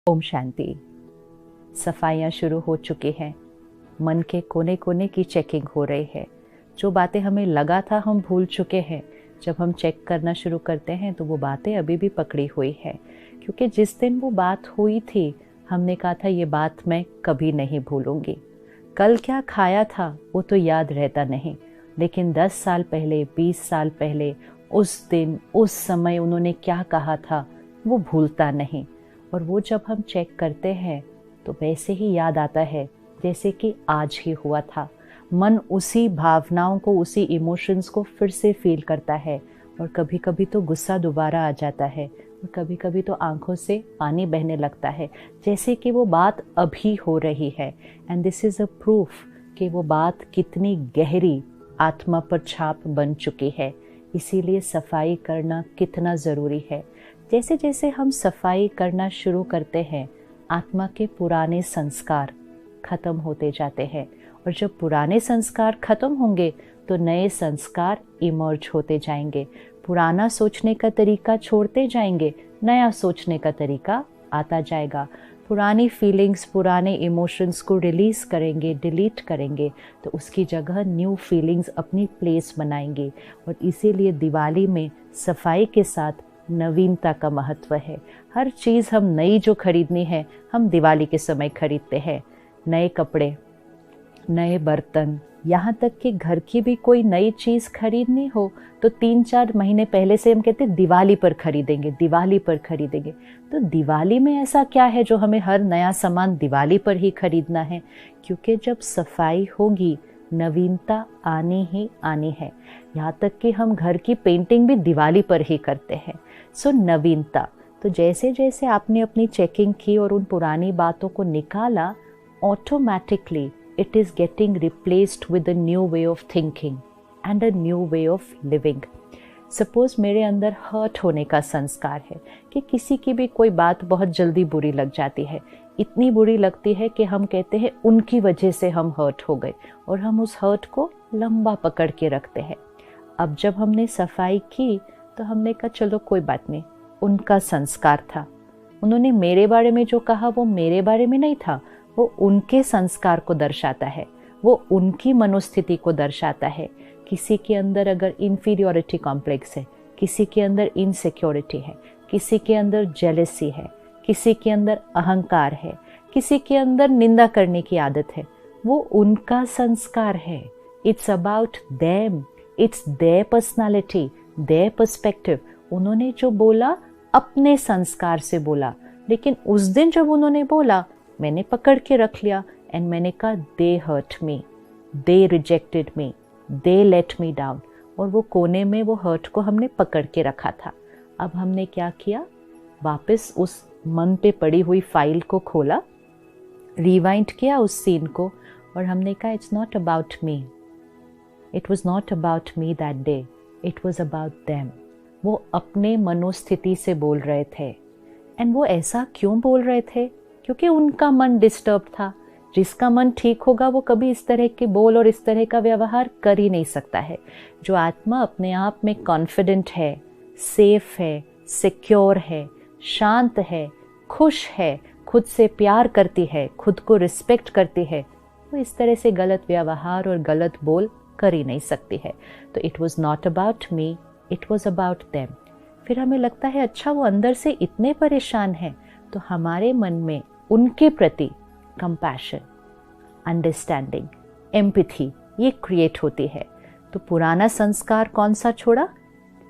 ओम शांति। सफाइयाँ शुरू हो चुकी हैं। मन के कोने कोने की चेकिंग हो रही है। जो बातें हमें लगा था हम भूल चुके हैं, जब हम चेक करना शुरू करते हैं तो वो बातें अभी भी पकड़ी हुई है। क्योंकि जिस दिन वो बात हुई थी हमने कहा था ये बात मैं कभी नहीं भूलूंगी। कल क्या खाया था वो तो याद रहता नहीं, लेकिन 10 साल पहले 20 साल पहले उस दिन उस समय उन्होंने क्या कहा था वो भूलता नहीं। और वो जब हम चेक करते हैं तो वैसे ही याद आता है जैसे कि आज ही हुआ था। मन उसी भावनाओं को, उसी इमोशंस को फिर से फील करता है। और कभी कभी तो गुस्सा दोबारा आ जाता है और कभी कभी तो आंखों से पानी बहने लगता है, जैसे कि वो बात अभी हो रही है। And this is a proof कि वो बात कितनी गहरी आत्मा पर छाप बन चुकी है। इसीलिए सफाई करना कितना ज़रूरी है। जैसे जैसे हम सफाई करना शुरू करते हैं आत्मा के पुराने संस्कार खत्म होते जाते हैं। और जब पुराने संस्कार खत्म होंगे तो नए संस्कार इमर्ज होते जाएंगे। पुराना सोचने का तरीका छोड़ते जाएंगे, नया सोचने का तरीका आता जाएगा। पुरानी फीलिंग्स, पुराने इमोशंस को रिलीज़ करेंगे, डिलीट करेंगे, तो उसकी जगह न्यू फीलिंग्स अपनी प्लेस बनाएंगे। और इसीलिए दिवाली में सफाई के साथ नवीनता का महत्व है। हर चीज़ हम नई जो खरीदनी है हम दिवाली के समय खरीदते हैं। नए कपड़े, नए बर्तन, यहाँ तक कि घर की भी कोई नई चीज़ खरीदनी हो तो 3-4 महीने पहले से हम कहते हैं दिवाली पर खरीदेंगे, दिवाली पर खरीदेंगे। तो दिवाली में ऐसा क्या है जो हमें हर नया सामान दिवाली पर ही खरीदना है? क्योंकि जब सफाई होगी नवीनता आनी ही आनी है। यहाँ तक कि हम घर की पेंटिंग भी दिवाली पर ही करते हैं। सो नवीनता। तो जैसे जैसे आपने अपनी चेकिंग की और उन पुरानी बातों को निकाला, automatically it is getting replaced with a new way of thinking and a new way of living. Suppose मेरे अंदर हर्ट होने का संस्कार है कि किसी की भी कोई बात बहुत जल्दी बुरी लग जाती है। इतनी बुरी लगती है कि हम कहते हैं उनकी वजह से हम हर्ट हो गए और हम उस हर्ट को लंबा पकड़ के रखते हैं। अब जब हमने सफाई की तो हमने कहा चलो कोई बात नहीं, उनका संस्कार था। उन्होंने मेरे बारे में जो कहा वो मेरे बारे में नहीं था, वो उनके संस्कार को दर्शाता है, वो उनकी मनोस्थिति को दर्शाता है। किसी के अंदर अगर इन्फीरियोरिटी कॉम्प्लेक्स है, किसी के अंदर इनसिक्योरिटी है, किसी के अंदर जेलसी है, किसी के अंदर अहंकार है, किसी के अंदर निंदा करने की आदत है, वो उनका संस्कार है। It's about them, it's there personality, their perspective. उन्होंने जो बोला अपने संस्कार से बोला, लेकिन उस दिन जब उन्होंने बोला मैंने पकड़ के रख लिया एंड मैंने कहा they hurt me, they rejected me, they let me down. और वो कोने में वो हर्ट को हमने पकड़ के रखा था। अब हमने क्या किया, वापस उस मन पे पड़ी हुई फाइल को खोला, रिवाइंड किया उस सीन को और हमने कहा it's not about me, it was not about me that day, it was about them. वो अपने मनोस्थिति से बोल रहे थे। एंड वो ऐसा क्यों बोल रहे थे? क्योंकि उनका मन डिस्टर्ब था। जिसका मन ठीक होगा वो कभी इस तरह के बोल और इस तरह का व्यवहार कर ही नहीं सकता है। जो आत्मा अपने आप में कॉन्फिडेंट है, सेफ है, सिक्योर है, शांत है, खुश है, खुद से प्यार करती है, खुद को रिस्पेक्ट करती है, वो इस तरह से गलत व्यवहार और गलत बोल कर ही नहीं सकती है। तो it was not about me, it was about them. फिर हमें लगता है अच्छा वो अंदर से इतने परेशान हैं, तो हमारे मन में उनके प्रति कंपैशन, अंडरस्टैंडिंग, एम्पैथी ये क्रिएट होती है। तो पुराना संस्कार कौन सा छोड़ा?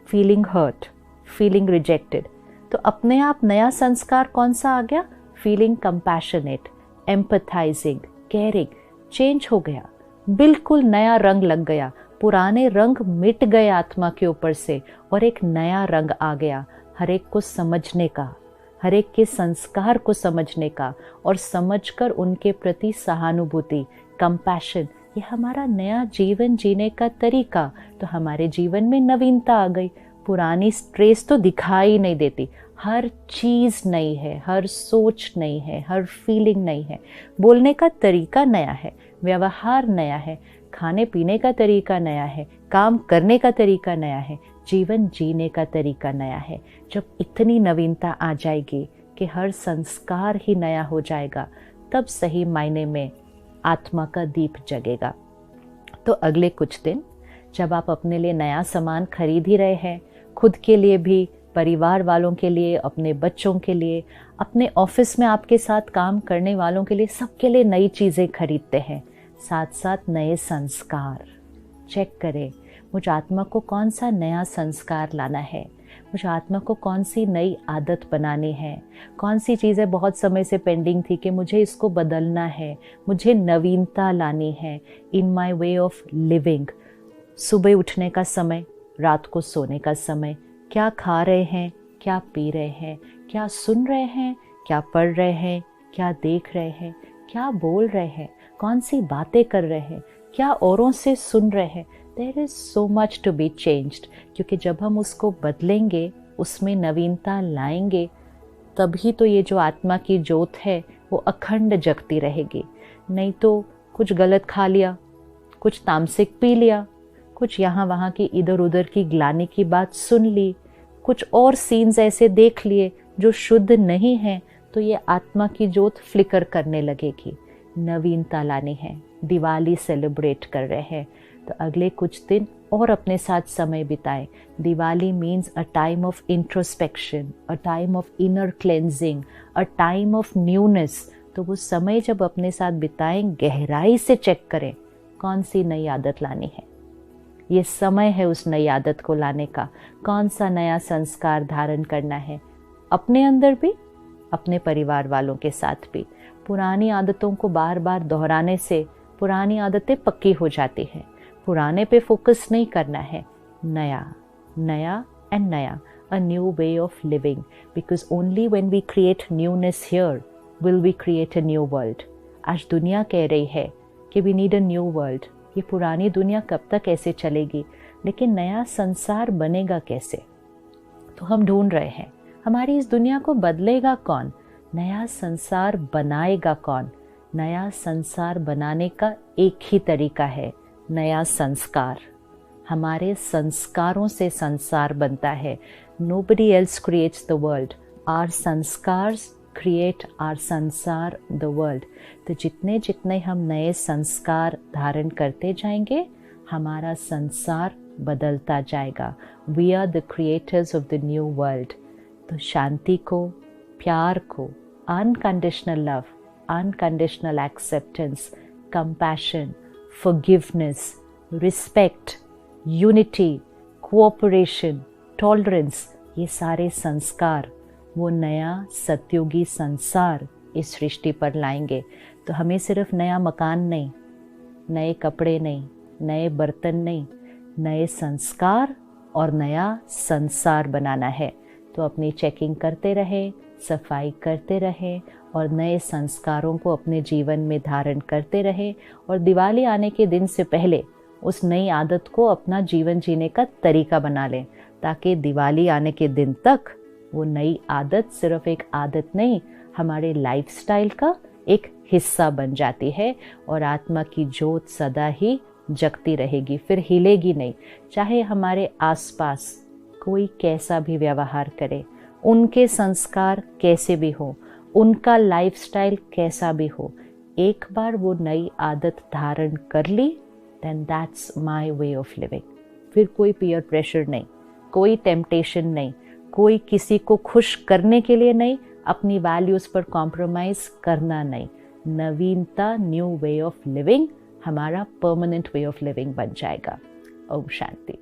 Feeling hurt, feeling rejected. तो अपने आप नया संस्कार कौन सा आ गया? Feeling compassionate, empathizing, caring. Change हो गया, बिल्कुल नया रंग लग गया। पुराने रंग मिट गए आत्मा के ऊपर से और एक नया रंग आ गया, हर एक को समझने का, हर एक के संस्कार को समझने का और समझकर उनके प्रति सहानुभूति, कंपैशन। ये हमारा नया जीवन जीने का तरीका। तो हमारे जीवन में नवीनता आ गई। पुरानी स्ट्रेस तो दिखाई नहीं देती। हर चीज़ नई है, हर सोच नई है, हर फीलिंग नई है, बोलने का तरीका नया है, व्यवहार नया है, खाने पीने का तरीका नया है, काम करने का तरीका नया है, जीवन जीने का तरीका नया है। जब इतनी नवीनता आ जाएगी कि हर संस्कार ही नया हो जाएगा, तब सही मायने में आत्मा का दीप जगेगा। तो अगले कुछ दिन जब आप अपने लिए नया सामान खरीद ही रहे हैं, खुद के लिए भी, परिवार वालों के लिए, अपने बच्चों के लिए, अपने ऑफिस में आपके साथ काम करने वालों के लिए, सबके लिए नई चीज़ें खरीदते हैं, साथ साथ नए संस्कार। चेक करें मुझ आत्मा को कौन सा नया संस्कार लाना है, मुझे आत्मा को कौन सी नई आदत बनानी है, कौन सी चीज़ें बहुत समय से पेंडिंग थी कि मुझे इसको बदलना है, मुझे नवीनता लानी है in my way of living. सुबह उठने का समय, रात को सोने का समय, क्या खा रहे हैं, क्या पी रहे हैं, क्या सुन रहे हैं, क्या पढ़ रहे हैं, क्या देख रहे हैं, क्या बोल रहे हैं, कौन सी बातें कर रहे हैं, क्या औरों से सुन रहे हैं। There is so much to be changed, क्योंकि जब हम उसको बदलेंगे, उसमें नवीनता लाएंगे, तभी तो ये जो आत्मा की ज्योत है वो अखंड जगती रहेगी। नहीं तो कुछ गलत खा लिया, कुछ तामसिक पी लिया, कुछ यहाँ वहाँ की इधर उधर की ग्लानि की बात सुन ली, कुछ और सीन्स ऐसे देख लिए जो शुद्ध नहीं हैं, तो ये आत्मा की ज्योत फ्लिकर करने लगेगी। नवीनता लानी है, दिवाली सेलिब्रेट कर रहे हैं, तो अगले कुछ दिन और अपने साथ समय बिताएं। Diwali means a time of introspection, a time of inner cleansing, a time of newness. तो वो समय जब अपने साथ बिताएं, गहराई से चेक करें कौन सी नई आदत लानी है। ये समय है उस नई आदत को लाने का। कौन सा नया संस्कार धारण करना है, अपने अंदर भी, अपने परिवार वालों के साथ भी। पुरानी आदतों को बार बार दोहराने से पुरानी आदतें पक्की हो जाती हैं। पुराने पे फोकस नहीं करना है, नया, नया एंड नया, a new way of living, because only when we create newness here will we create a new world. आज दुनिया कह रही है कि we need a new world. ये पुरानी दुनिया कब तक ऐसे चलेगी, लेकिन नया संसार बनेगा कैसे? तो हम ढूंढ रहे हैं, हमारी इस दुनिया को बदलेगा कौन, नया संसार बनाएगा कौन? नया संसार बनाने का एक ही तरीका है, नया संस्कार। हमारे संस्कारों से संसार बनता है। Nobody else creates the world. Our संस्कार्स create our संसार, the world. तो जितने जितने हम नए संस्कार धारण करते जाएंगे, हमारा संसार बदलता जाएगा। We are the creators of the new world. तो शांति को, प्यार को, unconditional love, unconditional acceptance, compassion, forgiveness, respect, unity, cooperation, tolerance, ये सारे संस्कार वो नया सतयुगी संसार इस सृष्टि पर लाएंगे। तो हमें सिर्फ नया मकान नहीं, नए कपड़े नहीं, नए बर्तन नहीं, नए संस्कार और नया संसार बनाना है। तो अपनी चेकिंग करते रहें, सफाई करते रहें और नए संस्कारों को अपने जीवन में धारण करते रहें। और दिवाली आने के दिन से पहले उस नई आदत को अपना जीवन जीने का तरीका बना लें, ताकि दिवाली आने के दिन तक वो नई आदत सिर्फ एक आदत नहीं, हमारे लाइफस्टाइल का एक हिस्सा बन जाती है और आत्मा की ज्योत सदा ही जगती रहेगी, फिर हिलेगी नहीं। चाहे हमारे आसपास कोई कैसा भी व्यवहार करे, उनके संस्कार कैसे भी हो, उनका लाइफस्टाइल कैसा भी हो, एक बार वो नई आदत धारण कर ली, then that's my way of living. फिर कोई पीयर प्रेशर नहीं, कोई टेम्पटेशन नहीं, कोई किसी को खुश करने के लिए नहीं, अपनी वैल्यूज़ पर कॉम्प्रोमाइज़ करना नहीं। नवीनता, न्यू वे ऑफ लिविंग हमारा परमानेंट वे ऑफ लिविंग बन जाएगा। ओम शांति।